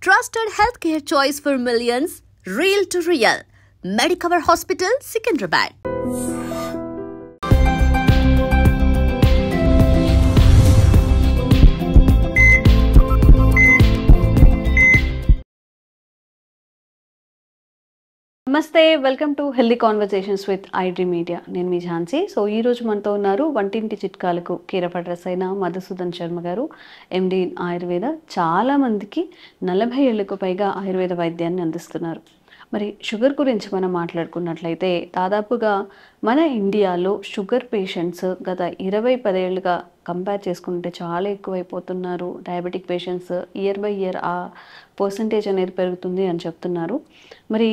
Trusted healthcare choice for millions, real to real. Medicover Hospital, Secunderabad. నమస్తే, welcome to healthy conversations with ఐడ్రీ media. నేను మీ Jhansi. So ఈరోజు మనతో ఉన్నారు వంటింటి చిట్కాలకు కీరఫ్ అడ్రస్ అయిన మధుసూదన్ శర్మ గారు, ఎండి ఆయుర్వేద. చాలామందికి 40 ఏళ్లకు పైగా ఆయుర్వేద వైద్యాన్ని అందిస్తున్నారు. మరి షుగర్ గురించి మనం మాట్లాడుకున్నట్లయితే దాదాపుగా మన ఇండియాలో షుగర్ పేషెంట్స్ గత 20-10 ఏళ్ళుగా కంపేర్ చేసుకుంటే చాలా ఎక్కువైపోతున్నారు. Diabetic patients year by year ఆ పర్సంటేజ్ అనేది పెరుగుతుంది అని చెప్తున్నారు. మరి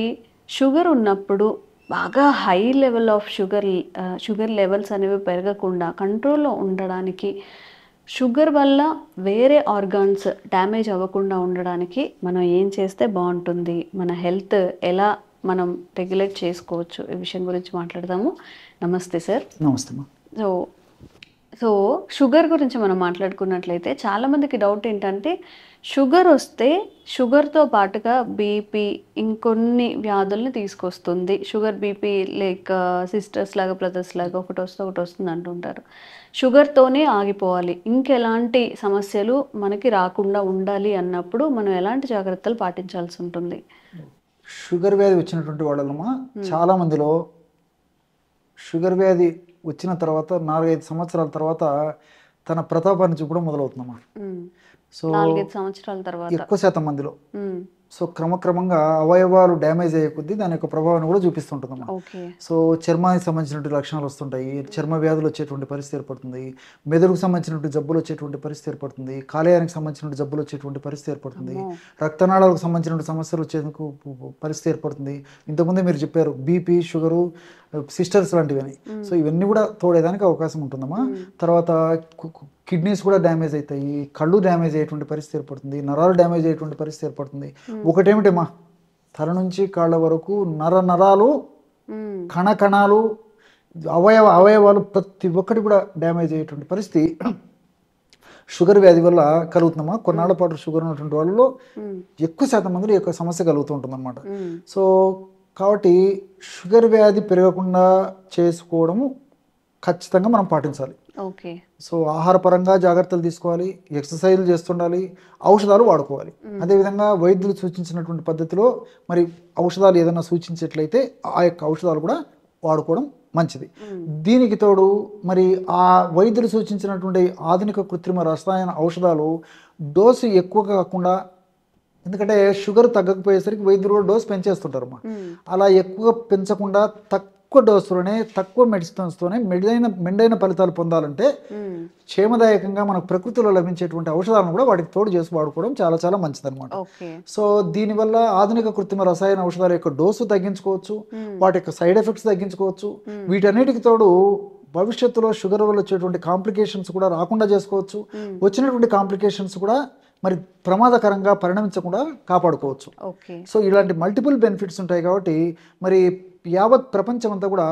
షుగర్ ఉన్నప్పుడు బాగా high level of sugar levels అనేవి పెరగకుండా కంట్రోల్లో ఉండడానికి, షుగర్ వల్ల వేరే ఆర్గాన్స్ డ్యామేజ్ అవ్వకుండా ఉండడానికి మనం ఏం చేస్తే బాగుంటుంది, మన హెల్త్ ఎలా మనం రెగ్యులేట్ చేసుకోవచ్చు, ఈ విషయం గురించి మాట్లాడదాము. నమస్తే సార్. నమస్తే. సో షుగర్ గురించి మనం మాట్లాడుకున్నట్లయితే చాలామందికి డౌట్ ఏంటంటే, షుగర్ వస్తే షుగర్తో పాటుగా బీపీ ఇంకొన్ని వ్యాధుల్ని తీసుకొస్తుంది. షుగర్ బీపీ లైక్ సిస్టర్స్ లాగా బ్రదర్స్ లాగా ఒకటి వస్తుంది అంటుంటారు. షుగర్తోనే ఆగిపోవాలి, ఇంకెలాంటి సమస్యలు మనకి రాకుండా ఉండాలి అన్నప్పుడు మనం ఎలాంటి జాగ్రత్తలు పాటించాల్సి ఉంటుంది? షుగర్ వ్యాధి వచ్చినటువంటి వాళ్ళమ్మా చాలా మందిలో షుగర్ వ్యాధి వచ్చిన తర్వాత 4-5 సంవత్సరాల తర్వాత తన ప్రతాపాన్ని చూపడం మొదలవుతుందమ్మా. సో 4-5 సంవత్సరాల తర్వాత ఎక్కువ శాతం మందిలో సో క్రమక్రమంగా అవయవాలు డ్యామేజ్ అయ్యే కొద్దీ దాని యొక్క ప్రభావాన్ని కూడా చూపిస్తుంటుందమ్మా. సో చర్మానికి సంబంధించినటువంటి లక్షణాలు వస్తుంటాయి, చర్మ వ్యాధులు వచ్చేటువంటి పరిస్థితి ఏర్పడుతుంది, మెదడుకు సంబంధించినటువంటి జబ్బులు వచ్చేటువంటి పరిస్థితి ఏర్పడుతుంది, కాలేయానికి సంబంధించినటువంటి జబ్బులు వచ్చేటువంటి పరిస్థితి ఏర్పడుతుంది, రక్తనాళాలకు సంబంధించినటువంటి సమస్యలు వచ్చేందుకు పరిస్థితి ఏర్పడుతుంది. ఇంతకుముందే మీరు చెప్పారు బీపీ, షుగరు, సిస్టర్స్ లాంటివని. సో ఇవన్నీ కూడా తోడేదానికి అవకాశం ఉంటుందమ్మా. తర్వాత కిడ్నీస్ కూడా డ్యామేజ్ అవుతాయి, కళ్ళు డ్యామేజ్ అయ్యేటువంటి పరిస్థితి ఏర్పడుతుంది, నరాలు డ్యామేజ్ అయ్యేటువంటి పరిస్థితి ఏర్పడుతుంది. ఒకటేమిటమ్మా, తల నుంచి కాళ్ళ వరకు నరాలు, కణకణాలు, అవయవాలు ప్రతి ఒక్కటి కూడా డ్యామేజ్ అయ్యేటువంటి పరిస్థితి షుగర్ వ్యాధి వల్ల కలుగుతుందమ్మా. కొన్నాళ్ల పాటు షుగర్ ఉన్నటువంటి వాళ్ళలో ఎక్కువ శాతం మందిలో ఎక్కువ సమస్య కలుగుతూ ఉంటుంది అనమాట. సో కాబట్టి షుగర్ వ్యాధి పెరగకుండా చేసుకోవడము ఖచ్చితంగా మనం పాటించాలి. సో ఆహారపరంగా జాగ్రత్తలు తీసుకోవాలి, ఎక్సర్సైజ్లు చేస్తుండాలి, ఔషధాలు వాడుకోవాలి. అదేవిధంగా వైద్యులు సూచించినటువంటి పద్ధతిలో మరి ఔషధాలు ఏదైనా సూచించేట్లయితే ఆ యొక్క ఔషధాలు కూడా వాడుకోవడం మంచిది. దీనికి తోడు మరి ఆ వైద్యులు సూచించినటువంటి ఆధునిక కృత్రిమ రసాయన ఔషధాలు డోసు ఎక్కువ కాకుండా, ఎందుకంటే షుగర్ తగ్గకపోయేసరికి వైద్యులు కూడా డోసు పెంచేస్తుంటారమ్మా. అలా ఎక్కువ పెంచకుండా తక్కువ డోసులోనే, తక్కువ మెడిసిన్స్తోనే మెండైన ఫలితాలు పొందాలంటే క్షేమదాయకంగా మనకు ప్రకృతిలో లభించేటువంటి ఔషధాలను కూడా వాటికి తోడు చేసి వాడుకోవడం చాలా చాలా మంచిది అనమాట. సో దీనివల్ల ఆధునిక కృత్రిమ రసాయన ఔషధాల యొక్క డోసు తగ్గించుకోవచ్చు, వాటి యొక్క సైడ్ ఎఫెక్ట్స్ తగ్గించుకోవచ్చు. వీటన్నిటికి తోడు భవిష్యత్తులో షుగర్ వల్ల వచ్చేటువంటి కాంప్లికేషన్స్ కూడా రాకుండా చేసుకోవచ్చు. వచ్చినటువంటి కాంప్లికేషన్స్ కూడా మరి ప్రమాదకరంగా పరిణమించకుండా కాపాడుకోవచ్చు. సో ఇలాంటి మల్టిపుల్ బెనిఫిట్స్ ఉంటాయి. కాబట్టి మరి యావత్ ప్రపంచం అంతా కూడా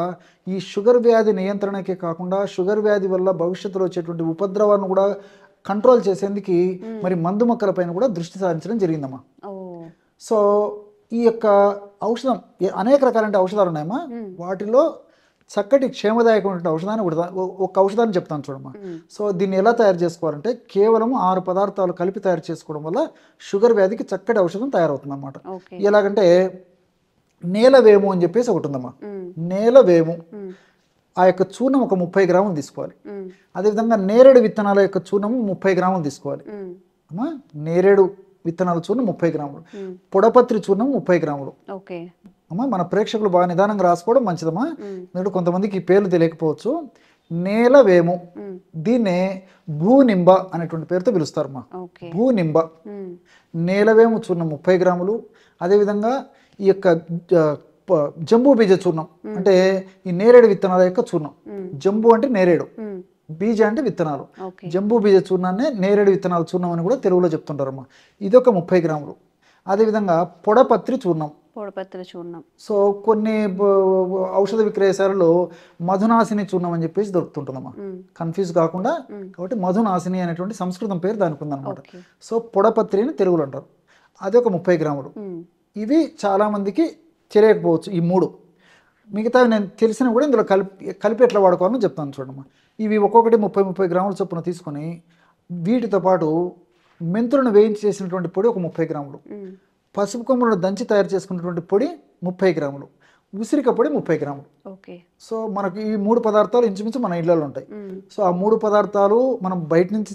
ఈ షుగర్ వ్యాధి నియంత్రణకే కాకుండా షుగర్ వ్యాధి వల్ల భవిష్యత్తులో వచ్చేటువంటి ఉపద్రవాన్ని కూడా కంట్రోల్ చేసేందుకు మరి మందు మొక్కల పైన కూడా దృష్టి సారించడం జరిగిందమ్మా. సో ఈ యొక్క ఔషధం అనేక రకాలైన ఔషధాలు ఉన్నాయమ్మా. వాటిలో చక్కటి క్షేమదాయకమైన ఔషధాన్ని ఒక ఔషధాన్ని చెప్తాను చూడమ్మా. సో దీన్ని ఎలా తయారు చేసుకోవాలంటే కేవలం 6 పదార్థాలు కలిపి తయారు చేసుకోవడం వల్ల షుగర్ వ్యాధికి చక్కటి ఔషధం తయారవుతుంది అన్నమాట. ఎలాగంటే నేలవేము అని చెప్పేసి ఒకటి ఉందమ్మా. నేలవేము ఆ యొక్క చూర్ణం ఒక 30 గ్రాములు తీసుకోవాలి. అదేవిధంగా నేరేడు విత్తనాల యొక్క చూర్ణం 30 గ్రాములు తీసుకోవాలి అమ్మా. నేరేడు విత్తనాల చూర్ణం 30 గ్రాములు, పొడపత్రి చూర్ణం 30 గ్రాములు అమ్మా. మన ప్రేక్షకులు బాగా నిదానంగా రాసుకోవడం మంచిదమ్మా, ఎందుకంటే కొంతమందికి ఈ పేర్లు తెలియకపోవచ్చు. నేలవేము, దీన్నే భూనింబ అనేటువంటి పేరుతో పిలుస్తారమ్మా. భూనింబ, నేలవేము చూర్ణం 30 గ్రాములు. అదేవిధంగా ఈ యొక్క జంబూ బీజ చూర్ణం అంటే ఈ నేరేడు విత్తనాల యొక్క చూర్ణం. జంబూ అంటే నేరేడు, బీజ అంటే విత్తనాలు. జంబూ బీజ చూర్ణాన్ని నేరేడు విత్తనాల చూర్ణం అని కూడా తెలుగులో చెప్తుంటారమ్మా. ఇదొక 30 గ్రాములు. అదేవిధంగా పొడపత్రి చూర్ణం. సో కొన్ని ఔషధ విక్రయశాలలో మధునాశిని చూర్ణం అని చెప్పేసి దొరుకుతుంటుందమ్మా, కన్ఫ్యూజ్ కాకుండా. కాబట్టి మధునాశిని అనేటువంటి సంస్కృతం పేరు దానికి ఉందన్నమాట. సో పొడపత్రి అని తెలుగులో అంటారు. అది ఒక 30 గ్రాములు. ఇవి చాలామందికి తెలియకపోవచ్చు ఈ 3. మిగతా నేను తెలిసినా కూడా ఇందులో కలిపి ఎట్లా వాడుకోవాలని చెప్తాను చూడమ్మా. ఇవి ఒక్కొక్కటి 30 గ్రాముల చొప్పున తీసుకొని వీటితో పాటు మెంతులను వేయించి చేసినటువంటి పొడి ఒక 30 గ్రాములు, పసుపు కొమ్ములను దంచి తయారు చేసుకున్నటువంటి పొడి 30 గ్రాములు, ఉసిరిక పొడి 30 గ్రాములు. సో మనకి ఈ 3 పదార్థాలు ఇంచుమించు మన ఇళ్లలో ఉంటాయి. సో ఆ 3 పదార్థాలు మనం బయట నుంచి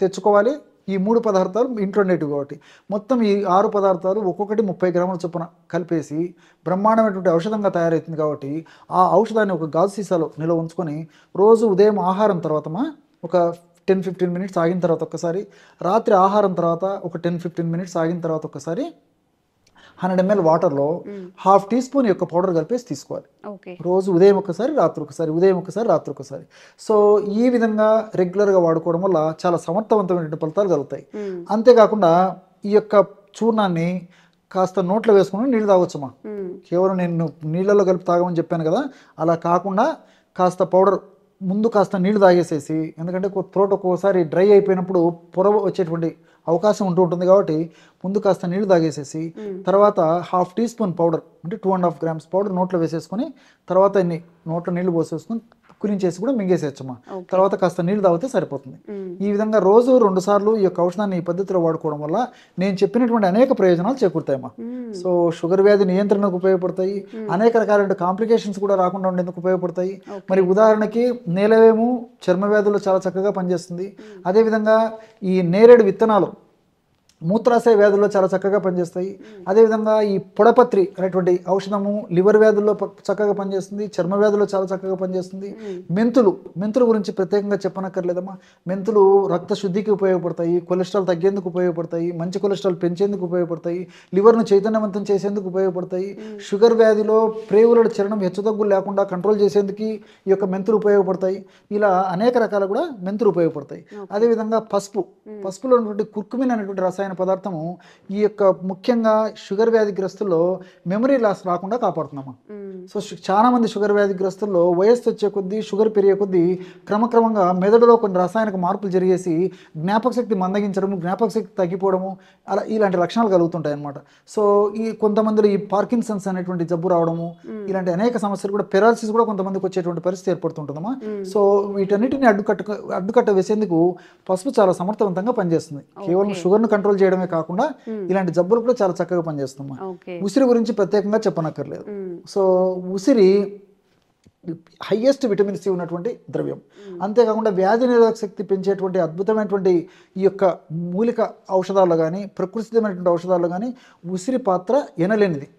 తెచ్చుకోవాలి. ఈ 3 పదార్థాలు ఇంట్లో ఉండేటివి కాబట్టి మొత్తం ఈ 6 పదార్థాలు ఒక్కొక్కటి 30 గ్రాముల చొప్పున కలిపేసి బ్రహ్మాండమైనటువంటి ఔషధంగా తయారవుతుంది. కాబట్టి ఆ ఔషధాన్ని ఒక గాజు సీసాలో నిల్వ ఉంచుకొని రోజు ఉదయం ఆహారం తర్వాత ఒక 10-15 మినిట్స్ ఆగిన తర్వాత ఒక్కసారి, రాత్రి ఆహారం తర్వాత ఒక 10-15 మినిట్స్ ఆగిన తర్వాత ఒక్కసారి 100 ml వాటర్లో 1/2 టీ స్పూన్ యొక్క పౌడర్ కలిపేసి తీసుకోవాలి. రోజు ఉదయం ఒకసారి, రాత్రి ఒకసారి, ఉదయం ఒకసారి, రాత్రి ఒకసారి. సో ఈ విధంగా రెగ్యులర్గా వాడుకోవడం వల్ల చాలా సమర్థవంతమైన ఫలితాలు కలుగుతాయి. అంతేకాకుండా ఈ యొక్క చూర్ణాన్ని కాస్త నోట్లో వేసుకుని నీళ్ళు తాగొచ్చమ్మా. కేవలం నేను నీళ్ళలో కలిపి తాగమని చెప్పాను కదా, అలా కాకుండా కాస్త పౌడర్ ముందు కాస్త నీళ్లు తాగేసేసి, ఎందుకంటే త్రోట్ ఒక్కోసారి డ్రై అయిపోయినప్పుడు పొర వచ్చేటువంటి అవకాశం ఉంటుంది కాబట్టి ముందు కాస్త నీళ్లు తాగేసేసి తర్వాత 1/2 టీ స్పూన్ పౌడర్ అంటే 2.5 grams పౌడర్ నోట్లో వేసేసుకొని తర్వాత నోట్లో నీళ్లు పోసేసుకొని కురించేసి కూడా మింగేసేయచ్చమ్మా. తర్వాత కాస్త నీళ్లు తాగితే సరిపోతుంది. ఈ విధంగా రోజు 2 సార్లు ఈ యొక్క ఔషధాన్ని ఈ పద్ధతిలో వాడుకోవడం వల్ల నేను చెప్పినటువంటి అనేక ప్రయోజనాలు చేకూరుతాయమ్మా. సో షుగర్ వ్యాధి నియంత్రణకు ఉపయోగపడతాయి, అనేక రకాలైన కాంప్లికేషన్స్ కూడా రాకుండా ఉండేందుకు ఉపయోగపడతాయి. మరి ఉదాహరణకి నేలవేము చర్మ వ్యాధుల్లో చాలా చక్కగా పనిచేస్తుంది. అదేవిధంగా ఈ నేరేడు విత్తనాలు మూత్రాశయ వ్యాధుల్లో చాలా చక్కగా పనిచేస్తాయి. అదేవిధంగా ఈ పొడపత్రి అనేటువంటి ఔషధము లివర్ వ్యాధుల్లో చక్కగా పనిచేస్తుంది, చర్మ వ్యాధుల్లో చాలా చక్కగా పనిచేస్తుంది. మెంతుల గురించి ప్రత్యేకంగా చెప్పనక్కర్లేదమ్మా. మెంతులు రక్త శుద్ధికి ఉపయోగపడతాయి, కొలెస్ట్రాల్ తగ్గేందుకు ఉపయోగపడతాయి, మంచి కొలెస్ట్రాల్ పెంచేందుకు ఉపయోగపడతాయి, లివర్ను చైతన్యవంతం చేసేందుకు ఉపయోగపడతాయి, షుగర్ వ్యాధిలో ప్రేగుల చలనం హెచ్చుతగ్గులు లేకుండా కంట్రోల్ చేసేందుకు ఈ యొక్క మెంతులు ఉపయోగపడతాయి. ఇలా అనేక రకాలు కూడా మెంతులు ఉపయోగపడతాయి. అదేవిధంగా పసుపులో ఉన్నటువంటి కుర్కుమిన్ అనేటువంటి రసాయన పదార్థము ఈ యొక్క ముఖ్యంగా షుగర్ వ్యాధిగ్రస్తుల్లో మెమరీ లాస్ రాకుండా కాపాడుతున్నామా. సో చాలా మంది షుగర్ వ్యాధిగ్రస్తుల్లో వయస్సు వచ్చే కొద్దీ, షుగర్ పెరిగే కొద్దీ క్రమక్రమంగా మెదడులో కొన్ని రాసాయనిక మార్పులు జరిగేసి జ్ఞాపక శక్తి మందగించడము, జ్ఞాపక శక్తి తగ్గిపోవడము, అలా ఇలాంటి లక్షణాలు కలుగుతుంటాయి అన్నమాట. సో ఈ కొంతమందిలో ఈ పార్కిన్సన్స్ అనేటువంటి జబ్బు రావడము, ఇలాంటి అనేక సమస్యలు కూడా, పెరాలసిస్ కూడా కొంతమందికి వచ్చేటువంటి పరిస్థితి ఏర్పడుతుంటుందమ్మా. సో వీటన్నిటిని అడ్డుకట్ట వేసేందుకు పసుపు చాలా సమర్థవంతంగా పనిచేస్తుంది. కేవలం షుగర్ను కంట్రోల్ చేయడమే కాకుండా ఇలాంటి జబ్బులు కూడా చాలా చక్కగా పనిచేస్తామా. ఉసిరి గురించి ప్రత్యేకంగా చెప్పనక్కర్లేదు. సో ఉసిరి హైయెస్ట్ విటమిన్ సి ఉన్నటువంటి ద్రవ్యం. అంతేకాకుండా వ్యాధి నిరోధక శక్తి పెంచేటువంటి అద్భుతమైనటువంటి ఈ యొక్క మూలిక ఔషధాల్లో కానీ, ప్రకృతిమైనటువంటి ఔషధాల్లో కానీ ఉసిరి పాత్ర ఎనలేనిది.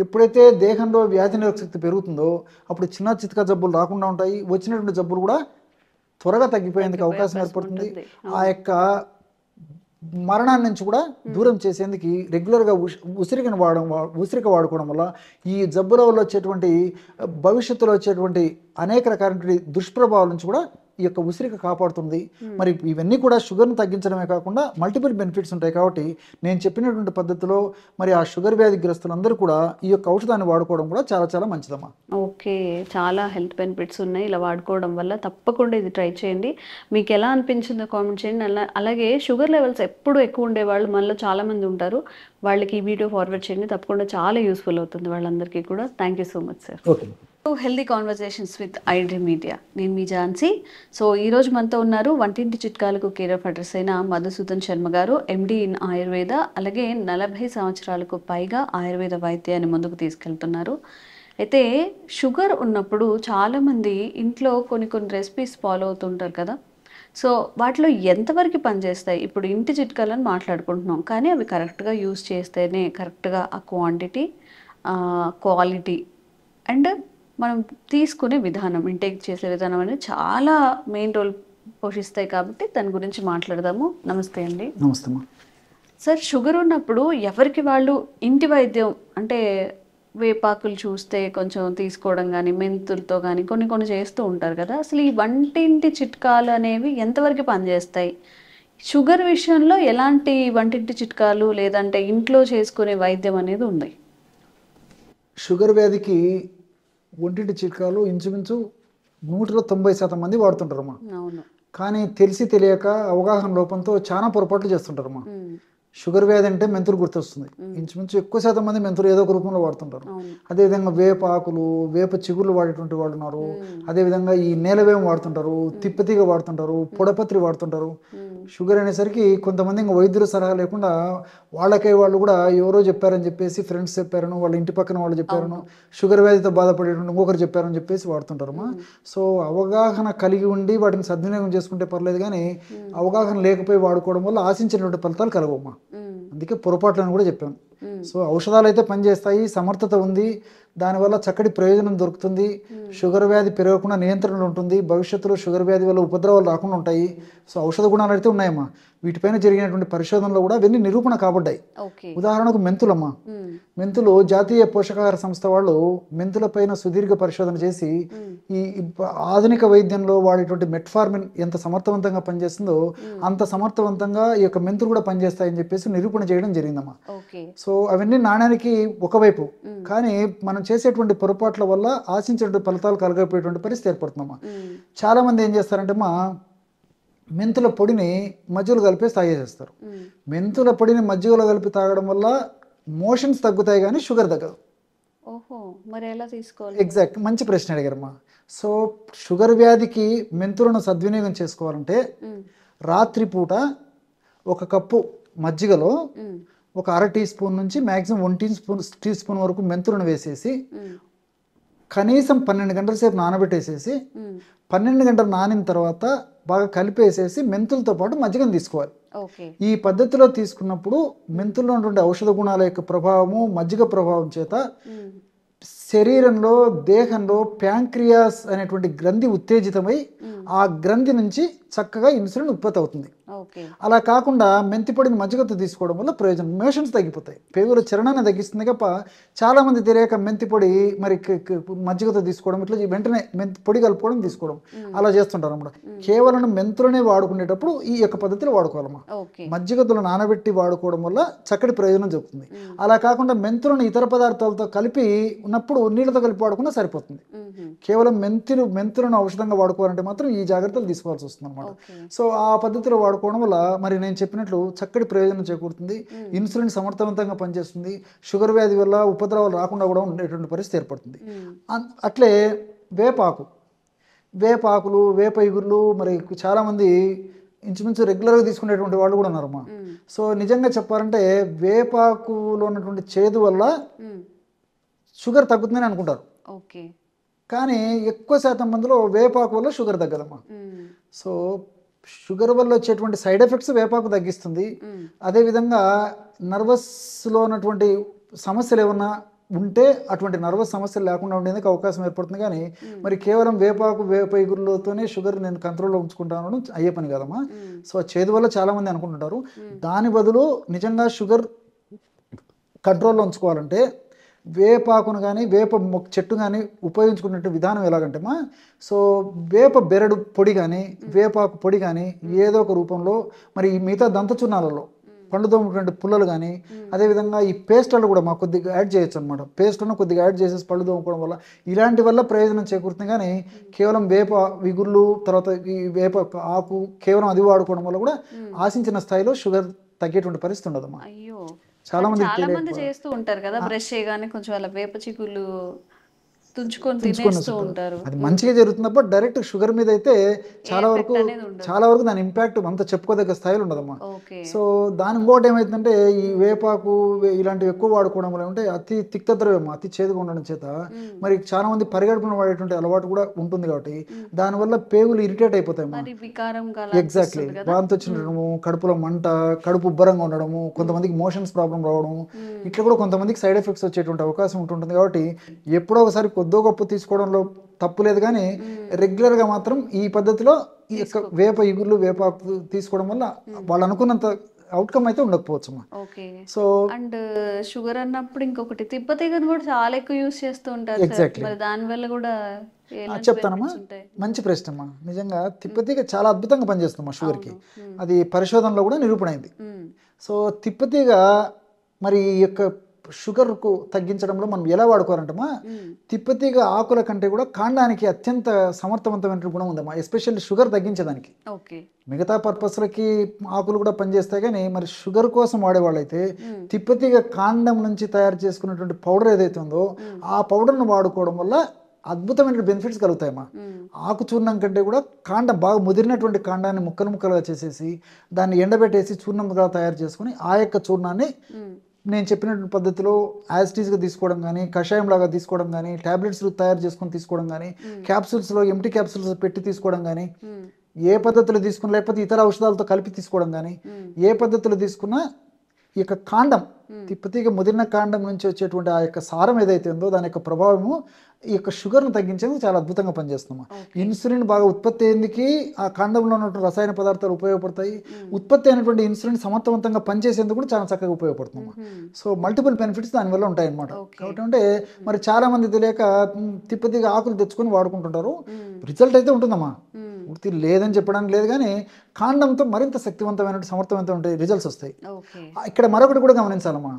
ఎప్పుడైతే దేహంలో వ్యాధి నిరోధక శక్తి పెరుగుతుందో అప్పుడు చిన్న చితక జబ్బులు రాకుండా ఉంటాయి. వచ్చినటువంటి జబ్బులు కూడా త్వరగా తగ్గిపోయేందుకు అవకాశం ఏర్పడుతుంది. ఆ యొక్క మరణాన్ని నుంచి కూడా దూరం చేసేందుకు రెగ్యులర్గా ఉసిరిక వాడుకోవడం వల్ల ఈ జబ్బుల వల్ల వచ్చేటువంటి భవిష్యత్తులో వచ్చేటువంటి అనేక రకాలైన దుష్ప్రభావాల నుంచి కూడా ఈ యొక్క ఉసిరిక కాపాడుతుంది. మరి ఇవన్నీ కూడా షుగర్ను తగ్గించడమే కాకుండా మల్టిపుల్ బెనిఫిట్స్ ఉంటాయి. కాబట్టి నేను చెప్పినటువంటి పద్ధతిలో మరి ఆ షుగర్ వ్యాధిగ్రస్తులందరూ కూడా ఈ యొక్క ఔషధాన్ని వాడుకోవడం కూడా చాలా చాలా మంచిదమ్మా. ఓకే, చాలా హెల్త్ బెనిఫిట్స్ ఉన్నాయి ఇలా వాడుకోవడం వల్ల. తప్పకుండా ఇది ట్రై చేయండి. మీకు ఎలా అనిపించిందో కామెంట్ చేయండి. అలాగే షుగర్ లెవెల్స్ ఎప్పుడు ఎక్కువ ఉండేవాళ్ళు మనలో చాలామంది ఉంటారు, వాళ్ళకి ఈ వీడియో ఫార్వర్డ్ చేయండి. తప్పకుండా చాలా యూస్ఫుల్ అవుతుంది వాళ్ళందరికీ కూడా. Thank you so much sir. Okay, healthy conversations with iDream media. నేను మీ ఝాన్సీ. సో ఈరోజు మనతో ఉన్నారు వంటింటి చిట్కాలకు కేర్ ఆఫ్ అడ్రస్ అయిన మధుసూదన్ శర్మ గారు, ఎండి ఇన్ ఆయుర్వేద. అలాగే 40 సంవత్సరాలకు పైగా ఆయుర్వేద వైద్యాన్ని ముందుకు తీసుకెళ్తున్నారు. అయితే షుగర్ ఉన్నప్పుడు చాలామంది ఇంట్లో కొన్ని రెసిపీస్ ఫాలో అవుతుంటారు కదా. సో వాటిలో ఎంతవరకు పనిచేస్తాయి? ఇప్పుడు ఇంటి చిట్కాలను మాట్లాడుకుంటున్నాం, కానీ అవి కరెక్ట్గా యూస్ చేస్తేనే కరెక్ట్గా ఆ క్వాంటిటీ, క్వాలిటీ అండ్ మనం తీసుకునే విధానం, ఇంటేక్ చేసే విధానం అనేది చాలా మెయిన్ రోల్ పోషిస్తాయి. కాబట్టి దాని గురించి మాట్లాడదాము. నమస్తే అండి. నమస్తే సార్. షుగర్ ఉన్నప్పుడు ఎవరికి వాళ్ళు ఇంటి వైద్యం అంటే వేపాకులు చూస్తే కొంచెం తీసుకోవడం కానీ, మెంతులతో కానీ కొన్ని చేస్తూ ఉంటారు కదా. అసలు ఈ వంటింటి చిట్కాలు అనేవి ఎంతవరకు పనిచేస్తాయి? షుగర్ విషయంలో ఎలాంటి వంటింటి చిట్కాలు లేదంటే ఇంట్లో చేసుకునే వైద్యం అనేది ఉంది? షుగర్ వ్యాధికి ఒంటింటి చిట్కాలు ఇంచుమించు 190% మంది వాడుతుంటారమ్మా. కానీ తెలియక అవగాహన లోపంతో చాలా పొరపాట్లు చేస్తుంటారమ్మా. షుగర్ వ్యాధి అంటే మెంతులు గుర్తొస్తుంది. ఇంచుమించు ఎక్కువ శాతం మంది మెంతులు ఏదో ఒక రూపంలో వాడుతుంటారు. అదేవిధంగా వేప ఆకులు, వేప చిగుర్లు వాడేటువంటి వాళ్ళు ఉన్నారు. అదేవిధంగా ఈ నేలవేం వాడుతుంటారు, తిప్పతీగ వాడుతుంటారు, పొడపత్రి వాడుతుంటారు. షుగర్ అనేసరికి కొంతమంది ఇంకా వైద్యుల సలహా లేకుండా వాళ్ళు కూడా ఎవరో చెప్పారని చెప్పేసి, ఫ్రెండ్స్ చెప్పారను, వాళ్ళ ఇంటి పక్కన వాళ్ళు చెప్పారను, షుగర్ వ్యాధితో బాధపడేటువంటి ఇంకొకరు చెప్పారని చెప్పేసి వాడుతుంటారమ్మా. సో అవగాహన కలిగి ఉండి వాటిని సద్వినియోగం చేసుకుంటే పర్లేదు, కానీ అవగాహన లేకపోయి వాడుకోవడం వల్ల ఆశించినటువంటి ఫలితాలు కలగమ్మా. అందుకే పొరపాట్లను కూడా చెప్పాను. సో ఔషధాలు అయితే పనిచేస్తాయి, సమర్థత ఉంది, దానివల్ల చక్కటి ప్రయోజనం దొరుకుతుంది, షుగర్ వ్యాధి పెరగకుండా నియంత్రణలు ఉంటుంది, భవిష్యత్తులో షుగర్ వ్యాధి వల్ల ఉపద్రవాలు రాకుండా ఉంటాయి. సో ఔషధ గుణాలు అయితే ఉన్నాయమ్మా. వీటిపైన జరిగినటువంటి పరిశోధనలో కూడా అవన్నీ నిరూపణ కాబడ్డాయి. ఉదాహరణకు మెంతులమ్మా. మెంతులు జాతీయ పోషకాహార సంస్థ వాళ్ళు మెంతుల పైన సుదీర్ఘ పరిశోధన చేసి ఈ ఆధునిక వైద్యంలో వాడేటువంటి మెట్ఫార్మిన్ ఎంత సమర్థవంతంగా పనిచేస్తుందో అంత సమర్థవంతంగా ఈ యొక్క మెంతులు కూడా పనిచేస్తాయని చెప్పేసి నిరూపణ చేయడం జరిగిందమ్మా. సో అవన్నీ నాణ్యానికి ఒకవైపు, కానీ మనం చేసేటువంటి పొరపాట్ల వల్ల ఆశించేటువంటి ఫలితాలు కలగకపోయేటువంటి పరిస్థితి ఏర్పడుతుందమ్మా. చాలా మంది ఏం చేస్తారంటే మెంతుల పొడిని మజ్జిగలో కలిపి తాగేసేస్తారు. మెంతుల పొడిని మజ్జిగలో కలిపి తాగడం వల్ల మోషన్స్ తగ్గుతాయి, కానీ షుగర్ తగ్గదు. మరి ఎలా తీసుకోవాలి? ఎగ్జాక్ట్, మంచి ప్రశ్న అడిగారమ్మా. సో షుగర్ వ్యాధికి మెంతులను సద్వినియోగం చేసుకోవాలంటే రాత్రిపూట 1 కప్పు మజ్జిగలో ఒక 1/2 టీ స్పూన్ నుంచి మ్యాక్సిమం 1 టీ స్పూన్ వరకు మెంతులను వేసేసి కనీసం 12 గంటల సేపు నానబెట్టేసేసి 12 గంటలు నానిన తర్వాత బాగా కలిపేసేసి మెంతులతో పాటు మజ్జిగను తీసుకోవాలి. ఈ పద్ధతిలో తీసుకున్నప్పుడు మెంతుల్లో ఉన్నటువంటి ఔషధ గుణాల యొక్క ప్రభావము, మజ్జిగ ప్రభావం చేత శరీరంలో, దేహంలో ప్యాంక్రియాస్ అనేటువంటి గ్రంథి ఉత్తేజితమై ఆ గ్రంథి నుంచి చక్కగా ఇన్సులిన్ ఉత్పత్తి అవుతుంది. అలా కాకుండా మెంతి పొడిని మజ్జిగతో తీసుకోవడం వల్ల ప్రయోజనం, మోషన్స్ తగ్గిపోతాయి, పేగుల చరణాన్ని తగ్గిస్తుంది. తప్ప చాలా మంది తెలియక మెంతి పొడి మరి మజ్జిగతో తీసుకోవడం, ఇట్లా వెంటనే మెంతి పొడి కలుపుకోవడం, తీసుకోవడం అలా చేస్తుంటారు అన్నమాట. కేవలం మెంతులనే వాడుకునేటప్పుడు ఈ యొక్క పద్ధతిలో వాడుకోవాలమ్మా. మజ్జిగతో నానబెట్టి వాడుకోవడం వల్ల చక్కటి ప్రయోజనం జరుగుతుంది. అలా కాకుండా మెంతులను ఇతర పదార్థాలతో కలిపి ఉన్నప్పుడు నీళ్ళతో కలిపి వాడుకున్నా సరిపోతుంది. కేవలం మెంతులను ఔషధంగా వాడుకోవాలంటే మాత్రం ఈ జాగ్రత్తలు తీసుకోవాల్సి వస్తుంది అనమాట. సో ఆ పద్ధతిలో వాడుకోవడం వల్ల మరి నేను చెప్పినట్లు చక్కటి ప్రయోజనం చేకూరుతుంది, ఇన్సులిన్ సమర్థవంతంగా పనిచేస్తుంది, షుగర్ వ్యాధి వల్ల ఉపద్రవాలు రాకుండా కూడా ఉండేటువంటి పరిస్థితి ఏర్పడుతుంది. అట్లే వేపాకులు, వేప ఇగుర్లు మరి చాలామంది ఇంచుమించు రెగ్యులర్గా తీసుకునేటువంటి వాళ్ళు కూడా ఉన్నారమ్మా. సో నిజంగా చెప్పాలంటే వేపాకులో ఉన్నటువంటి చేదు వల్ల షుగర్ తగ్గుతుందని అనుకుంటారు, కానీ ఎక్కువ శాతం మందిలో వేపాకు వల్ల షుగర్ తగ్గదమ్మా. సో షుగర్ వల్ల వచ్చేటువంటి సైడ్ ఎఫెక్ట్స్ వేపాకు తగ్గిస్తుంది. అదేవిధంగా నర్వస్లో ఉన్నటువంటి సమస్యలు ఏమన్నా ఉంటే అటువంటి నర్వస్ సమస్యలు లేకుండా ఉండేందుకు అవకాశం ఏర్పడుతుంది. కానీ మరి కేవలం వేప ఇగురులతోనే షుగర్ నేను కంట్రోల్లో ఉంచుకుంటాను అయ్యే పని కదమ్మా. సో చేదు వల్ల చాలామంది అనుకుంటుంటారు. దాని బదులు నిజంగా షుగర్ కంట్రోల్లో ఉంచుకోవాలంటే వేపాకును కానీ వేప చెట్టు కానీ ఉపయోగించుకునే విధానం ఎలాగంటేమా, సో వేప బెరడు పొడి కానీ వేపాకు పొడి కానీ ఏదో ఒక రూపంలో మరి మిగతా దంతచున్నాలలో పండుతోటువంటి పుల్లలు కానీ, అదేవిధంగా ఈ పేస్ట్లను కూడా మాకు కొద్దిగా యాడ్ చేయొచ్చు అనమాట. పేస్ట్లను కొద్దిగా యాడ్ చేసేసి పళ్ళు తోముకోవడం వల్ల ఇలాంటి వల్ల ప్రయోజనం చేకూరుతుంది. కానీ కేవలం వేప విగుర్లు, తర్వాత ఈ వేప ఆకు కేవలం అది వాడుకోవడం వల్ల కూడా ఆశించిన స్థాయిలో షుగర్ తగ్గేటువంటి పరిస్థితి ఉండదమ్మా. చాలా మంది చేస్తూ ఉంటారు కదా, బ్రష్ చేయగానే కొంచెం అలా వేప చిగుళ్ళు తుంచుకొని తినేస్తూ ఉంటారు. అది మంచిగా జరుగుతుంది తప్ప డైరెక్ట్ షుగర్ మీద అయితే చాలా వరకు దాని ఇంపాక్ట్ అంత చెప్పుకోదగ్గ స్థాయిలో ఉండదమ్మా. సో దాని ఇంకోటి ఏమైతుందంటే ఈ వేపాకు ఇలాంటివి ఎక్కువ వాడుకోవడం వల్ల అంటే అతి తిక్తద్రవ్యం, అతి చేదుగా ఉండడం చేత మరి చాలా మంది పరిగడుపున వాడేటువంటి అలవాటు కూడా ఉంటుంది. కాబట్టి దానివల్ల పేగులు ఇరిటేట్ అయిపోతాయి. ఎగ్జాక్ట్లీ, వాంతి వచ్చినడము, కడుపులో మంట, కడుపు ఉబ్బరంగా ఉండడము, కొంతమందికి మోషన్స్ ప్రాబ్లం రావడం, ఇట్లా కూడా కొంతమందికి సైడ్ ఎఫెక్ట్స్ వచ్చేటువంటి అవకాశం ఉంటుంటుంది. కాబట్టి ఎప్పుడో ఒకసారి కొద్దో గొప్ప తీసుకోవడంలో తప్పు లేదు, కానీ రెగ్యులర్గా మాత్రం ఈ పద్ధతిలో ఈ యొక్క వేప ఇగుర్లు వేపాకు తీసుకోవడం వల్ల వాళ్ళు అనుకున్నంత అవుట్కమ్ అయితే ఉండకపోవచ్చు. సో అండ్ షుగర్ అన్నప్పుడు ఇంకొకటి తిప్పతీగను కూడా చాలా ఎక్కువ యూస్ చేస్తూ ఉంటారు. ఎగ్జాక్ట్లీ, దాని వల్ల కూడా చెప్తానమ్మా. మంచి ప్రశ్న అమ్మా. నిజంగా తిప్పతీగ చాలా అద్భుతంగా పనిచేస్తుందమ్మా షుగర్కి. అది పరిశోధనలో కూడా నిరూపణ అయింది. సో తిప్పతీగ మరి ఈ యొక్క షుగర్కు తగ్గించడంలో మనం ఎలా వాడుకోవాలంటమ్మా, తిప్పతీగ ఆకుల కంటే కూడా కాండానికి అత్యంత సమర్థవంతమైన గుణం ఉందమ్మా, ఎస్పెషల్లీ షుగర్ తగ్గించడానికి. మిగతా పర్పస్లకి ఆకులు కూడా పనిచేస్తాయి, కానీ మరి షుగర్ కోసం వాడేవాళ్ళైతే తిప్పతీగ కాండం నుంచి తయారు చేసుకున్నటువంటి పౌడర్ ఏదైతే ఉందో ఆ పౌడర్ను వాడుకోవడం వల్ల అద్భుతమైన బెనిఫిట్స్ కలుగుతాయమ్మా. ఆకు చూర్ణం కంటే కూడా కాండం బాగా ముదిరినటువంటి కాండాన్ని ముక్కలు ముక్కలుగా చేసేసి దాన్ని ఎండబెట్టేసి చూర్ణంగా తయారు చేసుకుని ఆ యొక్క చూర్ణాన్ని నేను చెప్పినటువంటి పద్ధతిలో యాజిటీస్గా తీసుకోవడం కానీ, కషాయం లాగా తీసుకోవడం కానీ, ట్యాబ్లెట్స్ తయారు చేసుకొని తీసుకోవడం కానీ, క్యాప్సూల్స్లో ఎంటీ క్యాప్సూల్స్ పెట్టి తీసుకోవడం కానీ, ఏ పద్ధతిలో తీసుకున్నా లేకపోతే ఇతర ఔషధాలతో కలిపి తీసుకోవడం కానీ, ఏ పద్ధతిలో తీసుకున్నా ఈ యొక్క కాండం తిప్పతీగ ముదిరిన కాండం నుంచి వచ్చేటువంటి ఆ యొక్క సారం ఏదైతే ఉందో దాని యొక్క ప్రభావము ఈ యొక్క షుగర్ను తగ్గించేందుకు చాలా అద్భుతంగా పనిచేస్తున్నాం. ఇన్సులిన్ బాగా ఉత్పత్తి అయ్యేందుకు ఆ కాండంలో ఉన్నటువంటి రసాయన పదార్థాలు ఉపయోగపడతాయి. ఉత్పత్తి అయినటువంటి ఇన్సులిన్ సమర్థవంతంగా పనిచేసేందుకు కూడా చాలా చక్కగా ఉపయోగపడుతున్నాం. సో మల్టిపుల్ బెనిఫిట్స్ దానివల్ల ఉంటాయన్నమాట. కాబట్టి అంటే మరి చాలా మంది తెలియక తిప్పతీగ ఆకులు తెచ్చుకొని వాడుకుంటుంటారు. రిజల్ట్ అయితే ఉంటుందమ్మా, పూర్తి లేదని చెప్పడానికి లేదు, కానీ కాండంతో మరింత శక్తివంతమైన సమర్థవంతమైన రిజల్ట్స్ వస్తాయి. ఇక్కడ మరొకటి కూడా గమనించాలమ్మా,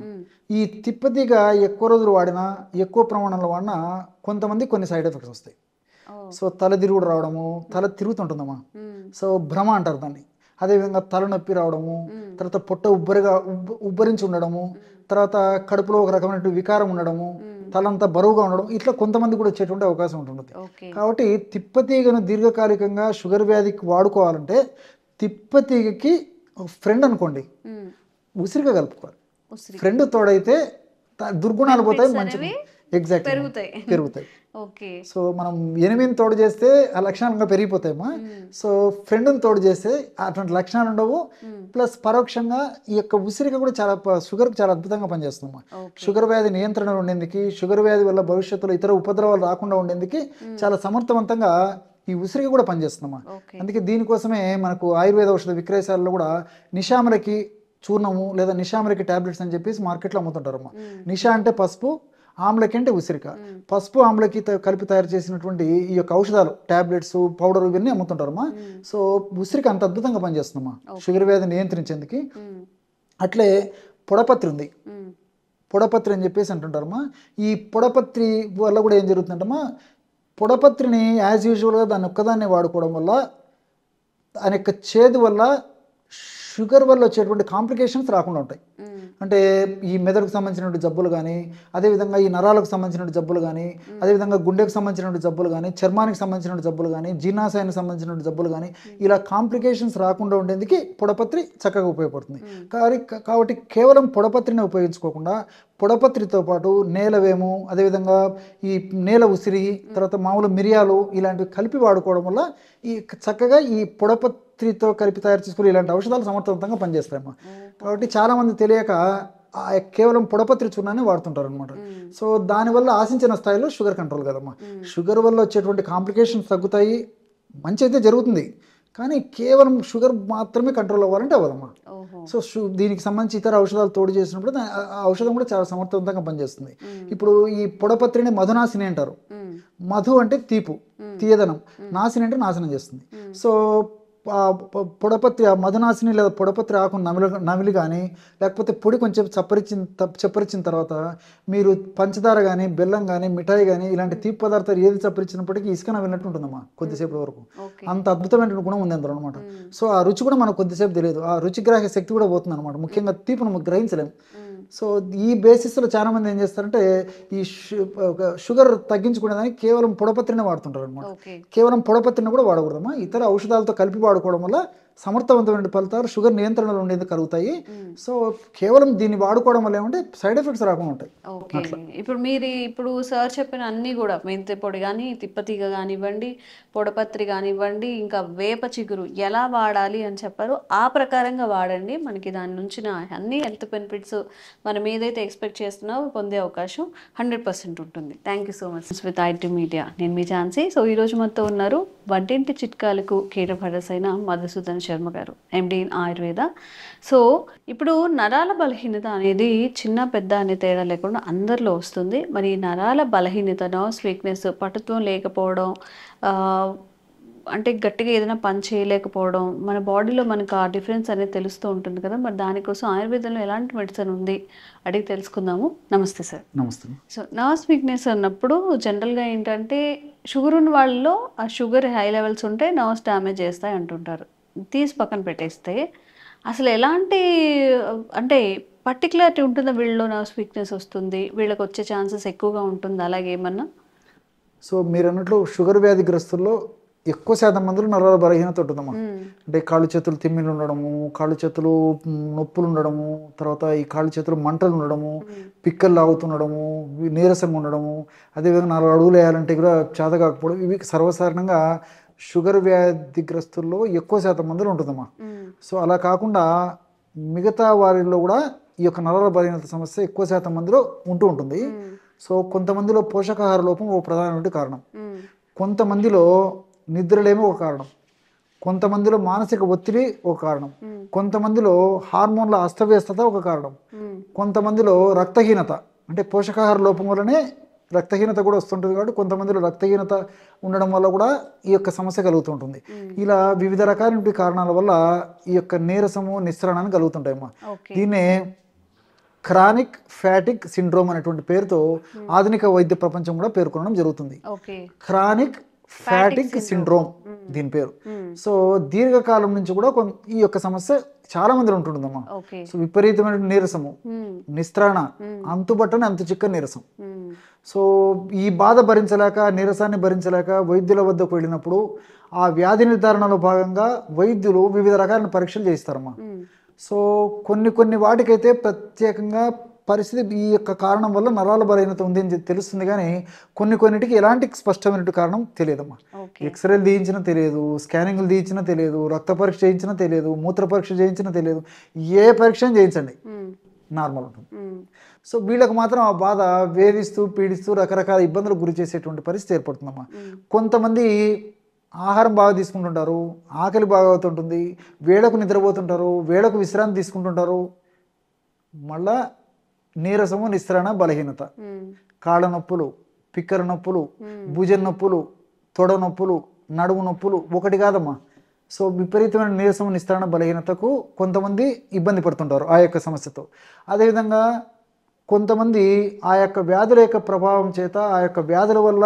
ఈ తిప్పతీగ ఎక్కువ రోజులు వాడినా ఎక్కువ ప్రమాణంలో వాడినా కొంతమంది కొన్ని సైడ్ ఎఫెక్ట్స్ వస్తాయి. సో తల తిరుగుడు రావడము, తల తిరుగుతుంటుందమ్మా, సో భ్రమ అంటారు దాన్ని. అదేవిధంగా తలనొప్పి రావడము, తర్వాత పొట్ట ఉబ్బరించి ఉండడము, తర్వాత కడుపులో ఒక రకమైన వికారం ఉండడము, తలంతా బరువుగా ఉండడం, ఇట్లా కొంతమంది కూడా వచ్చేటువంటి అవకాశం ఉంటుంది. కాబట్టి తిప్పతీగను దీర్ఘకాలికంగా షుగర్ వ్యాధికి వాడుకోవాలంటే తిప్పతీగకి ఫ్రెండ్ అనుకోండి, ఉసిరిగా కలుపుకోవాలి. ఫ్రెండ్ తోడైతే దుర్గుణాలు పోతాయి, మంచి ఎగ్జాక్ట్ పెరుగుతాయి. సో మనం ఎనిమిదిని తోడు చేస్తే ఆ లక్షణాలుగా పెరిగిపోతాయమ్మా. సో ఫ్రెండ్ని తోడు చేస్తే అటువంటి లక్షణాలు ఉండవు. ప్లస్ పరోక్షంగా ఈ యొక్క ఉసిరిక కూడా చాలా షుగర్కి చాలా అద్భుతంగా పనిచేస్తుందమ్మా. షుగర్ వ్యాధి నియంత్రణ ఉండేందుకు, షుగర్ వ్యాధి వల్ల భవిష్యత్తులో ఇతర ఉపద్రవాలు రాకుండా ఉండేందుకు చాలా సమర్థవంతంగా ఈ ఉసిరిక కూడా పనిచేస్తుందమ్మా. అందుకే దీనికోసమే మనకు ఆయుర్వేద ఔషధ విక్రయశాలలో కూడా నిషామలకి చూర్ణము లేదా నిషామలకి టాబ్లెట్స్ అని చెప్పేసి మార్కెట్లో అమ్ముతుంటారమ్మా. నిషా అంటే పసుపు, ఆమ్లకి అంటే ఉసిరిక. పసుపు ఆమ్లకి కలిపి తయారు చేసినటువంటి ఈ యొక్క ఔషధాలు, టాబ్లెట్స్, పౌడర్ ఇవన్నీ అమ్ముతుంటారమ్మా. సో ఉసిరిక అంత అద్భుతంగా పనిచేస్తుందమ్మా షుగర్ వ్యాధి నియంత్రించేందుకు. అట్లే పొడపత్రి ఉంది, పొడపత్రి అని చెప్పేసి అంటుంటారమ్మా. ఈ పొడపత్రి వల్ల కూడా ఏం జరుగుతుందంటమ్మా, పొడపత్రిని యాజ్ యూజువల్గా దాన్ని ఒక్కదాన్ని వాడుకోవడం వల్ల దాని యొక్క చేదు వల్ల షుగర్ వల్ల వచ్చేటువంటి కాంప్లికేషన్స్ రాకుండా ఉంటాయి. అంటే ఈ మెదడుకు సంబంధించినటువంటి జబ్బులు కానీ, అదేవిధంగా ఈ నరాలకు సంబంధించినటువంటి జబ్బులు కానీ, అదేవిధంగా గుండెకు సంబంధించినటువంటి జబ్బులు కానీ, చర్మానికి సంబంధించినటువంటి జబ్బులు కానీ, జీర్ణాశయానికి సంబంధించినటువంటి జబ్బులు కానీ, ఇలా కాంప్లికేషన్స్ రాకుండా ఉండేందుకు పొడపత్రి చక్కగా ఉపయోగపడుతుంది. కాబట్టి కేవలం పొడపత్రిని ఉపయోగించుకోకుండా పొడపత్రితో పాటు నేలవేము, అదేవిధంగా ఈ నేల ఉసిరి, తర్వాత మామూలు మిరియాలు ఇలాంటివి కలిపి వాడుకోవడం వల్ల ఈ చక్కగా ఈ పొడపత్రితో కలిపి తయారు చేసుకుని ఇలాంటి ఔషధాలు సమర్థవంతంగా పనిచేస్తాయమ్మా. కాబట్టి చాలామంది తెలియక కేవలం పొడపత్రి చూర్ణాన్ని వాడుతుంటారు అనమాట. సో దానివల్ల ఆశించిన స్థాయిలో షుగర్ కంట్రోల్ కదమ్మా. షుగర్ వల్ల వచ్చేటువంటి కాంప్లికేషన్స్ తగ్గుతాయి, మంచి అయితే జరుగుతుంది, కానీ కేవలం షుగర్ మాత్రమే కంట్రోల్ అవ్వాలంటే అవ్వదమ్మా. సో దీనికి సంబంధించి ఇతర ఔషధాలు తోడు చేసినప్పుడు ఆ ఔషధం కూడా చాలా సమర్థవంతంగా పనిచేస్తుంది. ఇప్పుడు ఈ పొడపత్రిని మధునాశిని అంటారు. మధు అంటే తీపు, తీయదనం, నాశిని అంటే నాశనం చేస్తుంది. సో పొడపత్రి మధునాశిని లేదా పొడపత్రి ఆకు నమిలి కానీ లేకపోతే పొడి కొంచెం చప్పరిచిన తర్వాత మీరు పంచదార కానీ, బెల్లం కానీ, మిఠాయి కానీ ఇలాంటి తీపి పదార్థాలు ఏది చప్పరించినప్పటికీ ఇసుక నవ్వినట్టు ఉంటుందమ్మా కొద్దిసేపు వరకు. అంత అద్భుతమైన గుణం ఉంది అందులో అనమాట. సో ఆ రుచి కూడా మనకు కొద్దిసేపు తెలియదు, ఆ రుచిగ్రాహ్య శక్తి కూడా పోతుంది అనమాట. ముఖ్యంగా తీపును గ్రహించలేము. సో ఈ బేసిస్లో చాలా మంది ఏం చేస్తారంటే ఈ షుగర్ తగ్గించుకునేదానికి కేవలం పొడపత్రిని వాడుతుంటారు అనమాట. కేవలం పొడపత్రిని కూడా వాడకూడదమ్మా, ఇతర ఔషధాలతో కలిపి వాడుకోవడం వల్ల సమర్థవంతమైన ఫలితాలు షుగర్ నియంత్రణలో ఉండేది కలుగుతాయి. సో కేవలం దీన్ని వాడుకోవడం వల్ల ఏమంటే సైడ్ ఎఫెక్ట్స్ రాకుండా ఉంటాయి. ఓకే, ఇప్పుడు సార్ చెప్పిన అన్ని కూడా మెంతి పొడి కానీ, తిప్పతీగ కానివ్వండి, పొడపత్రి కానివ్వండి, ఇంకా వేప చిగురు ఎలా వాడాలి అని చెప్పారు. ఆ ప్రకారంగా వాడండి, మనకి దాని నుంచి అన్ని హెల్త్ బెనిఫిట్స్ మనం ఏదైతే ఎక్స్పెక్ట్ చేస్తున్నామో పొందే అవకాశం 100% ఉంటుంది. Thank you so much with IT media. నేను మీ ఝాన్సీ. సో ఈరోజు మనతో ఉన్నారు వంటింటి చిట్కాలకు కీరఫడస్ అయిన మధుసూదన్ శర్మ గారు, ఎండి ఇన్ ఆయుర్వేద. సో ఇప్పుడు నరాల బలహీనత అనేది చిన్న పెద్ద అనే తేడా లేకుండా అందరిలో వస్తుంది. మరి నరాల బలహీనత, నర్వ్స్ వీక్నెస్, పటుత్వం లేకపోవడం, అంటే గట్టిగా ఏదైనా పని చేయలేకపోవడం, మన బాడీలో మనకు ఆ డిఫరెన్స్ అనేది తెలుస్తూ ఉంటుంది కదా, మరి దానికోసం ఆయుర్వేదంలో ఎలాంటి మెడిసిన్ ఉంది అడిగి తెలుసుకుందాము. నమస్తే సార్. నమస్తే. సో నర్వ్స్ వీక్నెస్ అన్నప్పుడు జనరల్గా ఏంటంటే షుగర్ ఉన్న వాళ్ళలో ఆ షుగర్ హై లెవెల్స్ ఉంటే నర్వ్స్ డ్యామేజ్ చేస్తాయి అంటుంటారు. తీసి పక్కన పెట్టేస్తే అసలు ఎలాంటి అంటే పర్టికులారిటీ ఉంటుందా, వీళ్ళలో నర్వ్స్ వీక్నెస్ వస్తుంది, వీళ్ళకి వచ్చే ఛాన్సెస్ ఎక్కువగా ఉంటుంది అలాగే ఏమన్నా? సో మీరు అన్నట్లు షుగర్ వ్యాధిగ్రస్తుల్లో ఎక్కువ శాతం మందిలో నరాల బలహీనత ఉంటుందమ్మా. అంటే కాళ్ళు చేతులు తిమ్మిలు ఉండడము, కాళ్ళు చేతులు నొప్పులు ఉండడము, తర్వాత ఈ కాళ్ళు చేతులు మంటలు ఉండడము, పిక్కలు లాగుతుండడము, నీరసంగా ఉండడము, అదేవిధంగా 4 అడుగులు వేయాలంటే కూడా చేత కాకపోవడం, ఇవి సర్వసాధారణంగా షుగర్ వ్యాధిగ్రస్తుల్లో ఎక్కువ శాతం మందిలో ఉంటుందమ్మా. సో అలా కాకుండా మిగతా వారిలో కూడా ఈ యొక్క నరాల బలహీనత సమస్య ఎక్కువ శాతం మందిలో ఉంటూ ఉంటుంది. సో కొంతమందిలో పోషకాహార లోపం ఒక ప్రధానమైన కారణం, కొంతమందిలో నిద్రలేమి ఒక కారణం, కొంతమందిలో మానసిక ఒత్తిడి ఒక కారణం, కొంతమందిలో హార్మోన్ల అస్తవ్యస్తత ఒక కారణం, కొంతమందిలో రక్తహీనత అంటే పోషకాహార లోపం వల్లనే రక్తహీనత కూడా వస్తుంటుంది. కాబట్టి కొంతమందిలో రక్తహీనత ఉండడం వల్ల కూడా ఈ యొక్క సమస్య కలుగుతుంటుంది. ఇలా వివిధ రకాల కారణాల వల్ల ఈ యొక్క నీరసము నిస్సరణాన్ని కలుగుతుంటాయమ్మా. దీన్నే క్రానిక్ ఫ్యాటిక్ సిండ్రోమ్ అనేటువంటి పేరుతో ఆధునిక వైద్య ప్రపంచం కూడా పేర్కొనడం జరుగుతుంది. క్రానిక్ ఫ్యాటిక్ సిండ్రోమ్ దీని పేరు. సో దీర్ఘకాలం నుంచి కూడా ఈ యొక్క సమస్య చాలా మంది ఉంటుందమ్మా. సో విపరీతమైన నీరసము, నిస్త్రాణ, అంతుబట్టని అంతు చిక్కని నీరసం. సో ఈ బాధ భరించలేక, నీరసాన్ని భరించలేక వైద్యుల వద్దకు వెళ్ళినప్పుడు ఆ వ్యాధి నిర్ధారణలో భాగంగా వైద్యులు వివిధ రకాల పరీక్షలు చేయిస్తారమ్మా. సో కొన్ని వాటికైతే ప్రత్యేకంగా పరిస్థితి ఈ యొక్క కారణం వల్ల నరాల బలహీనత ఉంది అని తెలుస్తుంది, కానీ కొన్నిటికి ఎలాంటి స్పష్టమైన కారణం తెలియదమ్మా. ఎక్స్రేలు తీయించినా తెలియదు, స్కానింగ్లు తీయించినా తెలియదు, రక్త పరీక్ష చేయించినా తెలియదు, మూత్ర పరీక్ష చేయించినా తెలియదు, ఏ పరీక్ష చేయించండి నార్మల్ ఉంటుంది. సో వీళ్ళకి మాత్రం ఆ బాధ వేధిస్తూ పీడిస్తూ రకరకాల ఇబ్బందులకు గురి చేసేటువంటి పరిస్థితి ఏర్పడుతుందమ్మా. కొంతమంది ఆహారం బాగా తీసుకుంటుంటారు, ఆకలి బాగా అవుతుంటుంది, వేళకు నిద్రపోతుంటారు, వేళకు విశ్రాంతి తీసుకుంటుంటారు, మళ్ళా నీరసము, నిస్త్రణ, బలహీనత, కాళ్ళ నొప్పులు, పిక్కల నొప్పులు, భుజం నొప్పులు, తొడ నొప్పులు, నడుము నొప్పులు ఒకటి కాదమ్మా. సో విపరీతమైన నీరసము, నిస్త్రణ, బలహీనతకు కొంతమంది ఇబ్బంది పడుతుంటారు ఆ యొక్క సమస్యతో. అదేవిధంగా కొంతమంది ఆ యొక్క వ్యాధుల యొక్క ప్రభావం చేత, ఆ యొక్క వ్యాధుల వల్ల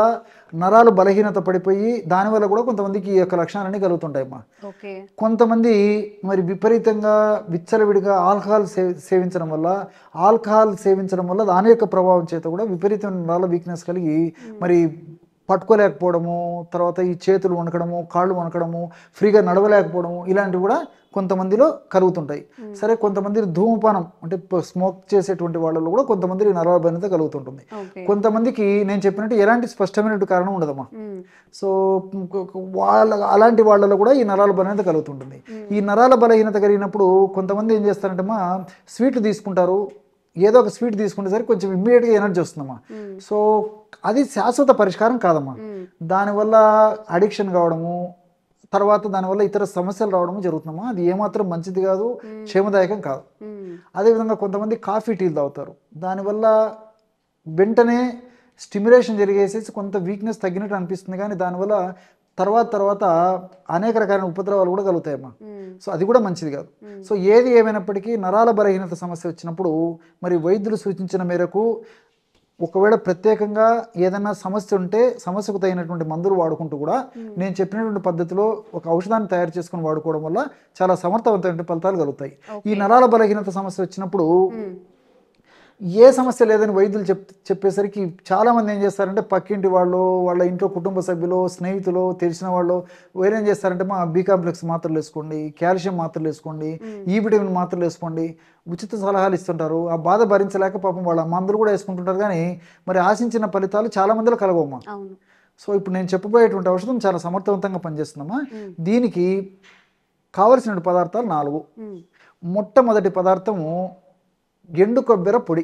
నరాలు బలహీనత పడిపోయి దానివల్ల కూడా కొంతమందికి ఈ యొక్క లక్షణాలన్నీ కలుగుతుంటాయమ్మా. కొంతమంది మరి విపరీతంగా విచ్చలవిడిగా ఆల్కహాల్ సేవించడం వల్ల దాని యొక్క ప్రభావం చేత కూడా విపరీతమైన నరాల వీక్నెస్ కలిగి మరి పట్టుకోలేకపోవడము, తర్వాత ఈ చేతులు వణకడము, కాళ్ళు వణకడము, ఫ్రీగా నడవలేకపోవడము, ఇలాంటివి కూడా కొంతమందిలో కలుగుతుంటాయి. సరే, కొంతమంది ధూమపానం అంటే స్మోక్ చేసేటువంటి వాళ్ళలో కూడా కొంతమంది నరాల బలహీనత కలుగుతుంటుంది. కొంతమందికి నేను చెప్పినట్టు ఎలాంటి స్పష్టమైన కారణం ఉండదమ్మా. సో అలాంటి వాళ్ళలో కూడా ఈ నరాల బలహీనత కలుగుతుంటుంది. ఈ నరాల బలహీనత కలిగినప్పుడు కొంతమంది ఏం చేస్తారంటే స్వీట్లు తీసుకుంటారు, ఏదో ఒక స్వీట్ తీసుకునేసరికి కొంచెం ఇమ్మీడియట్గా ఎనర్జీ వస్తుందమ్మా. సో అది శాశ్వత పరిష్కారం కాదమ్మా. దానివల్ల అడిక్షన్ కావడము, తర్వాత దానివల్ల ఇతర సమస్యలు రావడము జరుగుతుందమ్మా. అది ఏమాత్రం మంచిది కాదు, క్షేమదాయకం కాదు. అదేవిధంగా కొంతమంది కాఫీ టీలు తాగుతారు, దానివల్ల వెంటనే స్టిమ్యులేషన్ జరిగేసేసి కొంత వీక్నెస్ తగ్గినట్టు అనిపిస్తుంది, కానీ దానివల్ల తర్వాత అనేక రకాలైన ఉపద్రవాలు కూడా కలుగుతాయమ్మా. సో అది కూడా మంచిది కాదు. సో ఏది ఏమైనప్పటికీ నరాల బలహీనత సమస్య వచ్చినప్పుడు మరి వైద్యులు సూచించిన మేరకు ఒకవేళ ప్రత్యేకంగా ఏదైనా సమస్య ఉంటే సమస్యకు తగినటువంటి మందులు వాడుకుంటూ కూడా నేను చెప్పినటువంటి పద్ధతిలో ఒక ఔషధాన్ని తయారు చేసుకుని వాడుకోవడం వల్ల చాలా సమర్థవంతమైన ఫలితాలు కలుగుతాయి. ఈ నరాల బలహీనత సమస్య వచ్చినప్పుడు ఏ సమస్య లేదని వైద్యులు చెప్పేసరికి చాలామంది ఏం చేస్తారంటే పక్కింటి వాళ్ళు, వాళ్ళ ఇంట్లో కుటుంబ సభ్యులు, స్నేహితులు, తెలిసిన వాళ్ళు వేరేం చేస్తారంటే బి కాంప్లెక్స్ మాత్రలు వేసుకోండి, కాల్షియం మాత్రలు వేసుకోండి, ఈ విటమిన్ మాత్రలు వేసుకోండి, ఉచిత సలహాలు ఇస్తుంటారు. ఆ బాధ భరించలేక పాపం వాళ్ళ మందులు కూడా వేసుకుంటుంటారు, కానీ మరి ఆశించిన ఫలితాలు చాలా మందిలో కలగమ్మా. సో ఇప్పుడు నేను చెప్పబోయేటువంటి ఔషధం చాలా సమర్థవంతంగా పనిచేస్తుందమ్మా. దీనికి కావలసిన పదార్థాలు 4. మొట్టమొదటి పదార్థము ఎండు కొబ్బరి పొడి.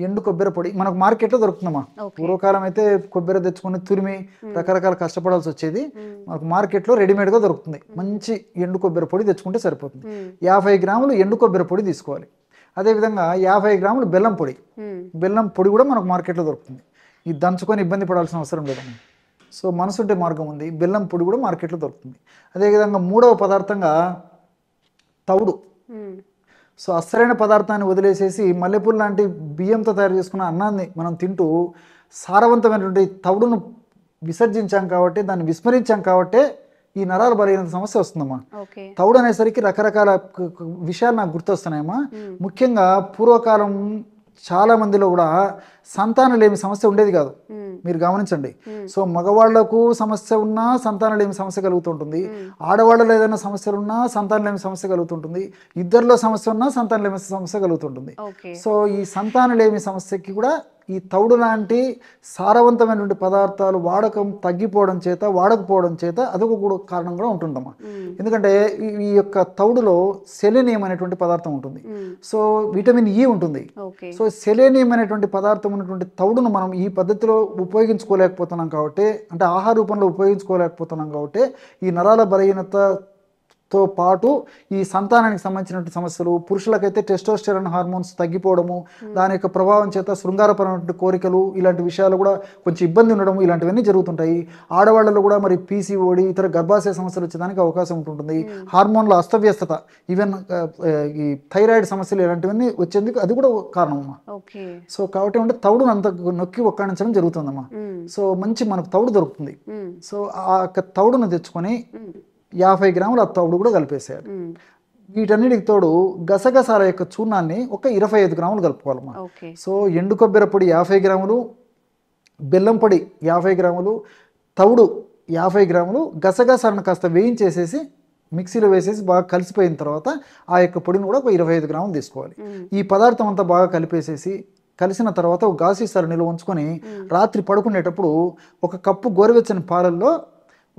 ఎండు కొబ్బరి పొడి మనకు మార్కెట్లో దొరుకుతుందమ్మా. పూర్వకాలం అయితే కొబ్బరి తెచ్చుకొని తురిమి రకరకాల కష్టపడాల్సి వచ్చేది. మనకు మార్కెట్లో రెడీమేడ్గా దొరుకుతుంది. మంచి ఎండు కొబ్బరి పొడి తెచ్చుకుంటే సరిపోతుంది. 50 గ్రాములు ఎండు కొబ్బరి పొడి తీసుకోవాలి. అదేవిధంగా 50 గ్రాములు బెల్లం పొడి కూడా మనకు మార్కెట్లో దొరుకుతుంది. ఇది దంచుకొని ఇబ్బంది పడాల్సిన అవసరం లేదమ్మా. సో మనసుంటే మార్గం ఉంది. బెల్లం పొడి కూడా మార్కెట్లో దొరుకుతుంది. అదేవిధంగా మూడవ పదార్థంగా తౌడు. సో అసలైన పదార్థాన్ని వదిలేసేసి మల్లెపూలు లాంటి బియ్యంతో తయారు చేసుకున్న అన్నాన్ని మనం తింటూ సారవంతమైనటువంటి తౌడును విసర్జించాం కాబట్టి, దాన్ని విస్మరించాం కాబట్టి ఈ నరాల బలహీనత సమస్య వస్తుందమ్మా. తౌడు అనేసరికి రకరకాల విషయాలు నాకు గుర్తొస్తున్నాయమ్మా. ముఖ్యంగా పూర్వకాలం చాలా మందిలో కూడా సంతానలేమి సమస్య ఉండేది కాదు. మీరు గమనించండి. సో మగవాళ్లకు సమస్య ఉన్నా సంతానలేమి సమస్య కలుగుతుంటుంది, ఆడవాళ్ళలో ఏదైనా సమస్యలు ఉన్నా సంతానలేమి సమస్య కలుగుతుంటుంది, ఇద్దరిలో సమస్య ఉన్నా సంతానలేమి సమస్య కలుగుతుంటుంది. సో ఈ సంతానలేమి సమస్యకి కూడా ఈ తౌడు లాంటి సారవంతమైనటువంటి పదార్థాలు వాడకం తగ్గిపోవడం చేత, వాడకపోవడం చేత అదొక కూడా కారణం కూడా ఉంటుందమ్మా. ఎందుకంటే ఈ యొక్క తౌడులో సెలెనియం అనేటువంటి పదార్థం ఉంటుంది. సో విటమిన్ ఈ ఉంటుంది. సో సెలెనియం అనేటువంటి పదార్థం ఉన్నటువంటి తౌడును మనం ఈ పద్ధతిలో ఉపయోగించుకోలేకపోతున్నాం కాబట్టి, అంటే ఆహార రూపంలో ఉపయోగించుకోలేకపోతున్నాం కాబట్టి ఈ నరాల బలహీనతతో పాటు ఈ సంతానానికి సంబంధించినటువంటి సమస్యలు, పురుషులకైతే టెస్టోస్టెరాన్ హార్మోన్స్ తగ్గిపోవడము, దాని యొక్క ప్రభావం చేత శృంగారపరమైనటువంటి కోరికలు, ఇలాంటి విషయాలు కూడా కొంచెం ఇబ్బంది ఉండడం, ఇలాంటివన్నీ జరుగుతుంటాయి. ఆడవాళ్ళలో కూడా మరి పీసీఓడి, ఇతర గర్భాశయ సమస్యలు వచ్చేదానికి అవకాశం ఉంటుంది. హార్మోన్ల అస్తవ్యస్తత, ఈవెన్ ఈ థైరాయిడ్ సమస్యలు ఇలాంటివన్నీ వచ్చేందుకు అది కూడా కారణమమ్మా. సో కాబట్టి అంటే తౌడును అంత నొక్కి ఒక్కాడించడం జరుగుతుందమ్మా. సో మంచి మనకు తౌడు దొరుకుతుంది. సో ఆ యొక్క తౌడును తెచ్చుకొని 50 గ్రాముల తౌడు కూడా కలిపేసేయాలి. వీటన్నిటికి తోడు గసగసాల యొక్క చూర్ణాన్ని ఒక 25 గ్రాములు కలుపుకోవాలమ్మా. సో ఎండు కొబ్బరి పొడి 50 గ్రాములు, బెల్లం పొడి 50 గ్రాములు, తౌడు 50 గ్రాములు, గసగసాలను కాస్త వేయించేసేసి మిక్సీలో వేసేసి బాగా కలిసిపోయిన తర్వాత ఆ యొక్క పొడిని కూడా ఒక 25 గ్రాములు తీసుకోవాలి. ఈ పదార్థం అంతా బాగా కలిసిన తర్వాత ఒక గాజు నిల్వ ఉంచుకొని రాత్రి పడుకునేటప్పుడు ఒక కప్పు గోరువెచ్చని పాలల్లో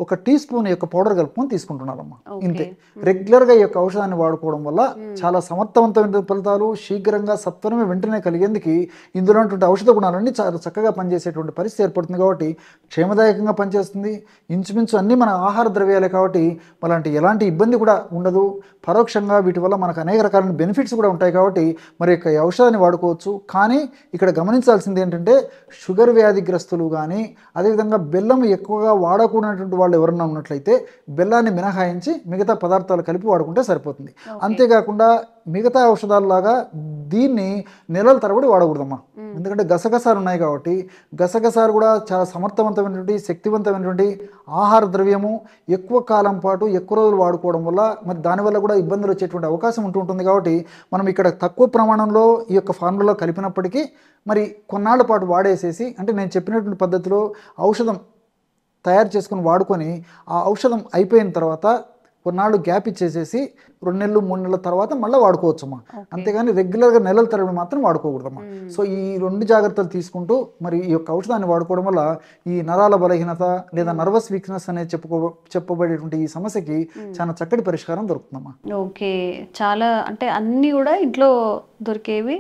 1 టీ స్పూన్ యొక్క పౌడర్ కలుపుకొని తీసుకుంటున్నారమ్మా. ఇంతే. రెగ్యులర్గా ఈ యొక్క ఔషధాన్ని వాడుకోవడం వల్ల చాలా సమర్థవంతమైన ఫలితాలు శీఘ్రంగా సత్వరమే వెంటనే కలిగేందుకు ఇందులో ఉన్నటువంటి ఔషధ గుణాలన్నీ చాలా చక్కగా పనిచేసేటువంటి పరిస్థితి ఏర్పడుతుంది. కాబట్టి క్షేమదాయకంగా పనిచేస్తుంది. ఇంచుమించు అన్నీ మన ఆహార ద్రవ్యాలే కాబట్టి అలాంటి ఎలాంటి ఇబ్బంది కూడా ఉండదు. పరోక్షంగా వీటి వల్ల మనకు అనేక రకాలైన బెనిఫిట్స్ కూడా ఉంటాయి. కాబట్టి మరి యొక్క ఔషధాన్ని వాడుకోవచ్చు. కానీ ఇక్కడ గమనించాల్సింది ఏంటంటే షుగర్ వ్యాధిగ్రస్తులు కానీ, అదేవిధంగా బెల్లం ఎక్కువగా వాడకూడనటువంటి వాళ్ళు ఎవరన్నా ఉన్నట్లయితే బెల్లాన్ని మినహాయించి మిగతా పదార్థాలు కలిపి వాడుకుంటే సరిపోతుంది. అంతేకాకుండా మిగతా ఔషధాలలాగా దీన్ని నెలల తరబడి వాడకూడదమ్మా. ఎందుకంటే గసగసాలు ఉన్నాయి కాబట్టి, గసగసాలు కూడా చాలా సమర్థవంతమైనటువంటి శక్తివంతమైనటువంటి ఆహార ద్రవ్యము. ఎక్కువ కాలం పాటు ఎక్కువ రోజులు వాడుకోవడం వల్ల మరి దానివల్ల కూడా ఇబ్బందులు వచ్చేటువంటి అవకాశం ఉంటుంది. కాబట్టి మనం ఇక్కడ తక్కువ ప్రమాణంలో ఈ యొక్క ఫార్ములాలో కలిపినప్పటికీ మరి కొన్నాళ్ళ పాటు వాడేసేసి, అంటే నేను చెప్పినటువంటి పద్ధతిలో ఔషధం తయారు చేసుకుని వాడుకొని ఆ ఔషధం అయిపోయిన తర్వాత కొన్నాళ్ళు గ్యాప్ ఇచ్చేసేసి 2 నెలలు 3 నెలల తర్వాత మళ్ళీ వాడుకోవచ్చమ్మా. అంతేగాని రెగ్యులర్గా నెలల తరబడి మాత్రం వాడుకోకూడదమ్మా. సో ఈ 2 జాగ్రత్తలు తీసుకుంటూ మరి ఈ యొక్క ఔషధాన్ని వాడుకోవడం వల్ల ఈ నరాల బలహీనత లేదా నర్వస్ వీక్నెస్ అనేది చెప్పబడేటువంటి ఈ సమస్యకి చాలా చక్కటి పరిష్కారం దొరుకుతుందమ్మా. ఓకే, చాలా అంటే అన్నీ కూడా ఇంట్లో దొరికేవి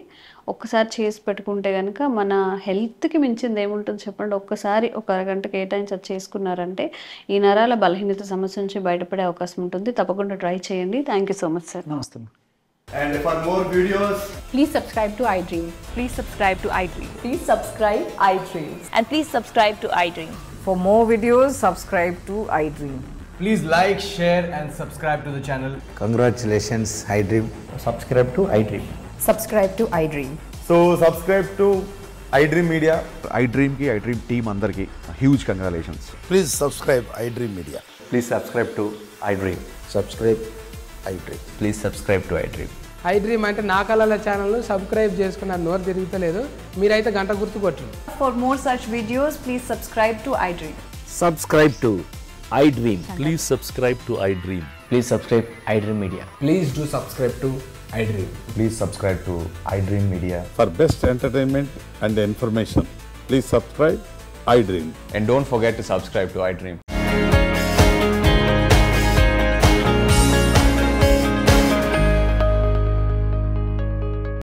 ఒక్కసారి చేసి పెట్టుకుంటే కనుక మన హెల్త్కి మించింది ఏముంటుంది చెప్పండి. ఒక్కసారి ఒక అరగంట కేటాయించి అది చేసుకున్నారంటే ఈ నరాల బలహీనత సమస్య నుంచి బయటపడే అవకాశం ఉంటుంది. తప్పకుండా ట్రై చేయండి. Thank you so much sir. నమస్తే. And for more videos, please subscribe to iDream. Please subscribe to iDream. Please subscribe iDream. And please subscribe to iDream. For more videos, subscribe to iDream. please like, share and subscribe to the channel. Congratulations, iDream. Subscribe to iDream. Subscribe to iDream. So subscribe to iDream Media. iDream ki iDream team andarki huge congratulations. Please subscribe iDream Media. Please subscribe to iDream. Subscribe iDream. Please subscribe to iDream. iDream అంటే నా కళల channel subscribe చేసుకున్నారు, నోరు తిరుగుతలేదు. మీరైతే గంట గుర్తు కొట్టండి. For more such videos, please subscribe to iDream. Subscribe to iDream. Please subscribe to iDream. Please subscribe iDream Media. Please do subscribe to iDream. Please subscribe to iDream Media. For best entertainment and information, please subscribe iDream. And don't forget to subscribe to iDream.